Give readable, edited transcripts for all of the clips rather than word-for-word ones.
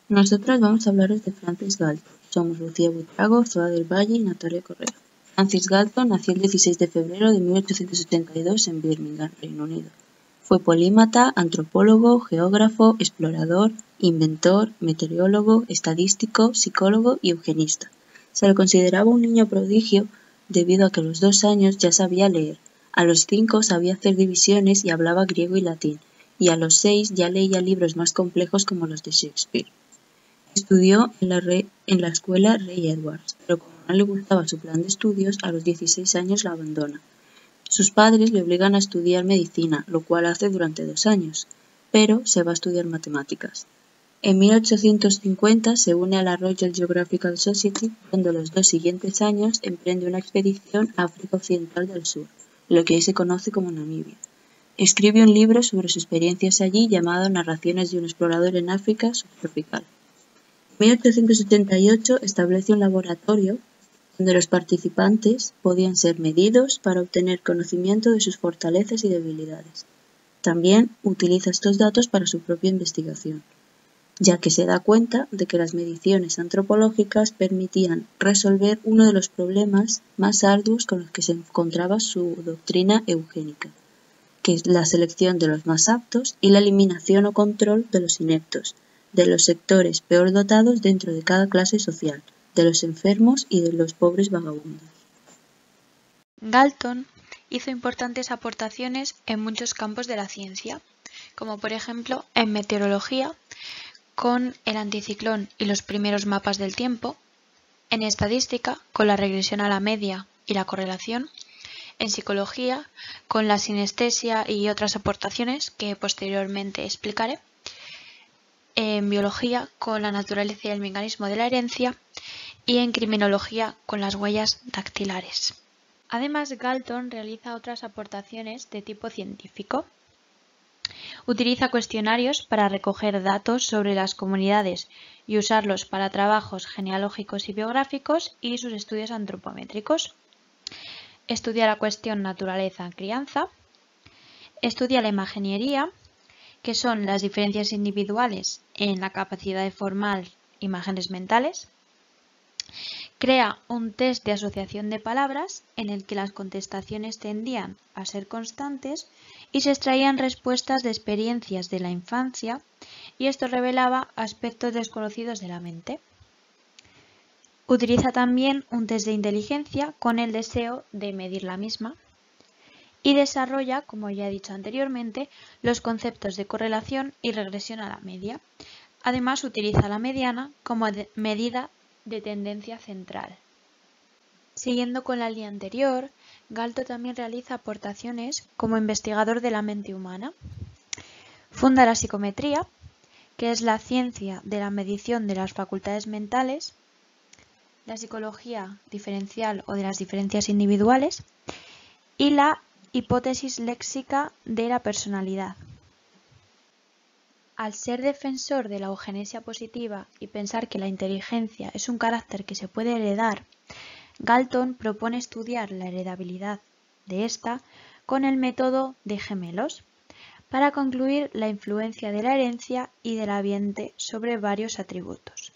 Nosotras vamos a hablaros de Francis Galton. Somos Lucía Buitrago, Zoa del Valle y Natalia Correa. Francis Galton nació el 16 de febrero de 1882 en Birmingham, Reino Unido. Fue polímata, antropólogo, geógrafo, explorador, inventor, meteorólogo, estadístico, psicólogo y eugenista. Se le consideraba un niño prodigio debido a que a los 2 años ya sabía leer, a los 5 sabía hacer divisiones y hablaba griego y latín, y a los 6 ya leía libros más complejos como los de Shakespeare. Estudió en la escuela Rey Edwards, pero como no le gustaba su plan de estudios, a los 16 años la abandona. Sus padres le obligan a estudiar medicina, lo cual hace durante 2 años, pero se va a estudiar matemáticas. En 1850 se une a la Royal Geographical Society, donde los 2 siguientes años emprende una expedición a África Occidental del Sur, lo que hoy se conoce como Namibia. Escribe un libro sobre sus experiencias allí llamado Narraciones de un explorador en África subtropical. En 1878 establece un laboratorio donde los participantes podían ser medidos para obtener conocimiento de sus fortalezas y debilidades. También utiliza estos datos para su propia investigación, ya que se da cuenta de que las mediciones antropológicas permitían resolver uno de los problemas más arduos con los que se encontraba su doctrina eugénica, que es la selección de los más aptos y la eliminación o control de los ineptos, de los sectores peor dotados dentro de cada clase social, de los enfermos y de los pobres vagabundos. Galton hizo importantes aportaciones en muchos campos de la ciencia, como por ejemplo en meteorología, con el anticiclón y los primeros mapas del tiempo, en estadística, con la regresión a la media y la correlación, en psicología, con la sinestesia y otras aportaciones que posteriormente explicaré, en biología, con la naturaleza y el mecanismo de la herencia, y en criminología, con las huellas dactilares. Además, Galton realiza otras aportaciones de tipo científico. Utiliza cuestionarios para recoger datos sobre las comunidades y usarlos para trabajos genealógicos y biográficos y sus estudios antropométricos. Estudia la cuestión naturaleza-crianza. Estudia la imaginería, que son las diferencias individuales en la capacidad de formar imágenes mentales. Crea un test de asociación de palabras en el que las contestaciones tendían a ser constantes y se extraían respuestas de experiencias de la infancia, y esto revelaba aspectos desconocidos de la mente. Utiliza también un test de inteligencia con el deseo de medir la misma y desarrolla, como ya he dicho anteriormente, los conceptos de correlación y regresión a la media. Además, utiliza la mediana como medida de tendencia central. Siguiendo con la línea anterior, Galton también realiza aportaciones como investigador de la mente humana. Funda la psicometría, que es la ciencia de la medición de las facultades mentales, la psicología diferencial o de las diferencias individuales, y la hipótesis léxica de la personalidad. Al ser defensor de la eugenesia positiva y pensar que la inteligencia es un carácter que se puede heredar, Galton propone estudiar la heredabilidad de esta con el método de gemelos, para concluir la influencia de la herencia y del ambiente sobre varios atributos.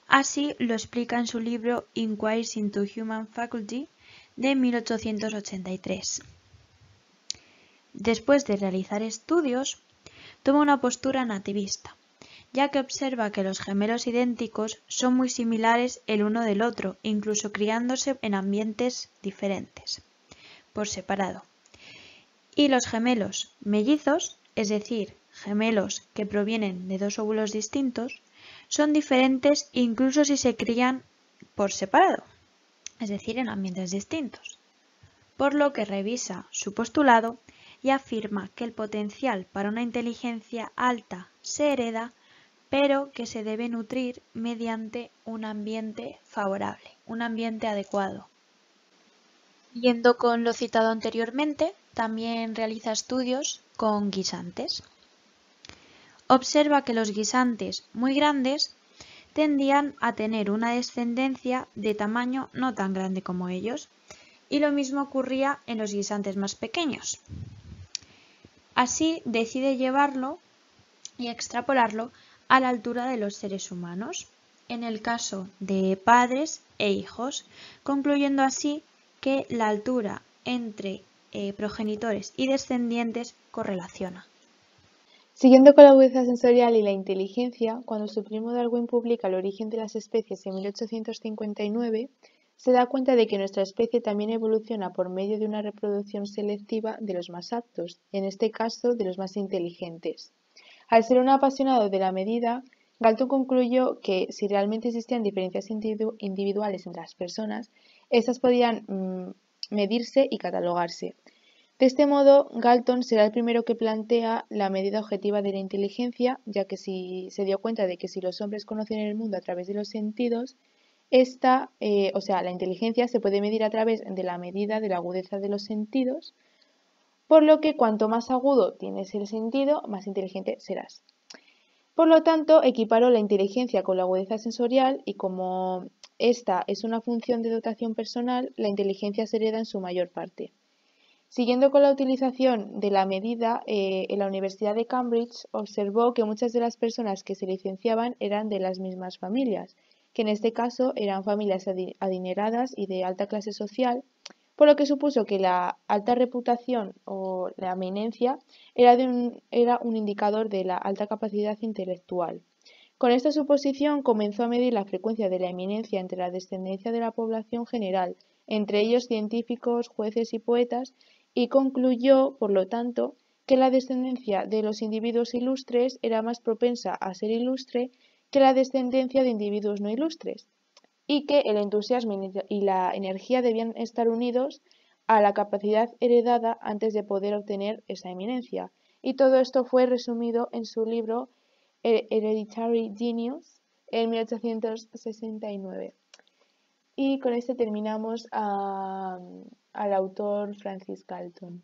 Así lo explica en su libro Inquiries into Human Faculty de 1883. Después de realizar estudios, toma una postura nativista, ya que observa que los gemelos idénticos son muy similares el uno del otro, incluso criándose en ambientes diferentes, por separado. Y los gemelos mellizos, es decir, gemelos que provienen de 2 óvulos distintos, son diferentes incluso si se crían por separado, es decir, en ambientes distintos. Por lo que revisa su postulado y afirma que el potencial para una inteligencia alta se hereda, pero que se debe nutrir mediante un ambiente favorable, un ambiente adecuado. Siguiendo con lo citado anteriormente, también realiza estudios con guisantes. Observa que los guisantes muy grandes tendían a tener una descendencia de tamaño no tan grande como ellos, y lo mismo ocurría en los guisantes más pequeños. Así decide llevarlo y extrapolarlo a la altura de los seres humanos, en el caso de padres e hijos, concluyendo así que la altura entre progenitores y descendientes correlaciona. Siguiendo con la agudeza sensorial y la inteligencia, cuando su primo Darwin publica El origen de las especies en 1859, se da cuenta de que nuestra especie también evoluciona por medio de una reproducción selectiva de los más aptos, en este caso de los más inteligentes. Al ser un apasionado de la medida, Galton concluyó que si realmente existían diferencias individuales entre las personas, estas podían medirse y catalogarse. De este modo, Galton será el primero que plantea la medida objetiva de la inteligencia, ya que se dio cuenta de que si los hombres conocen el mundo a través de los sentidos, la inteligencia se puede medir a través de la medida de la agudeza de los sentidos, por lo que cuanto más agudo tienes el sentido, más inteligente serás. Por lo tanto, equiparó la inteligencia con la agudeza sensorial y como esta es una función de dotación personal, la inteligencia se hereda en su mayor parte. Siguiendo con la utilización de la medida, en la Universidad de Cambridge observó que muchas de las personas que se licenciaban eran de las mismas familias, que en este caso eran familias adineradas y de alta clase social, por lo que supuso que la alta reputación o la eminencia era un indicador de la alta capacidad intelectual. Con esta suposición comenzó a medir la frecuencia de la eminencia entre la descendencia de la población general, entre ellos científicos, jueces y poetas, y concluyó, por lo tanto, que la descendencia de los individuos ilustres era más propensa a ser ilustre que la descendencia de individuos no ilustres, y que el entusiasmo y la energía debían estar unidos a la capacidad heredada antes de poder obtener esa eminencia. Y todo esto fue resumido en su libro Hereditary Genius en 1869. Y con este terminamos al autor Francis Galton.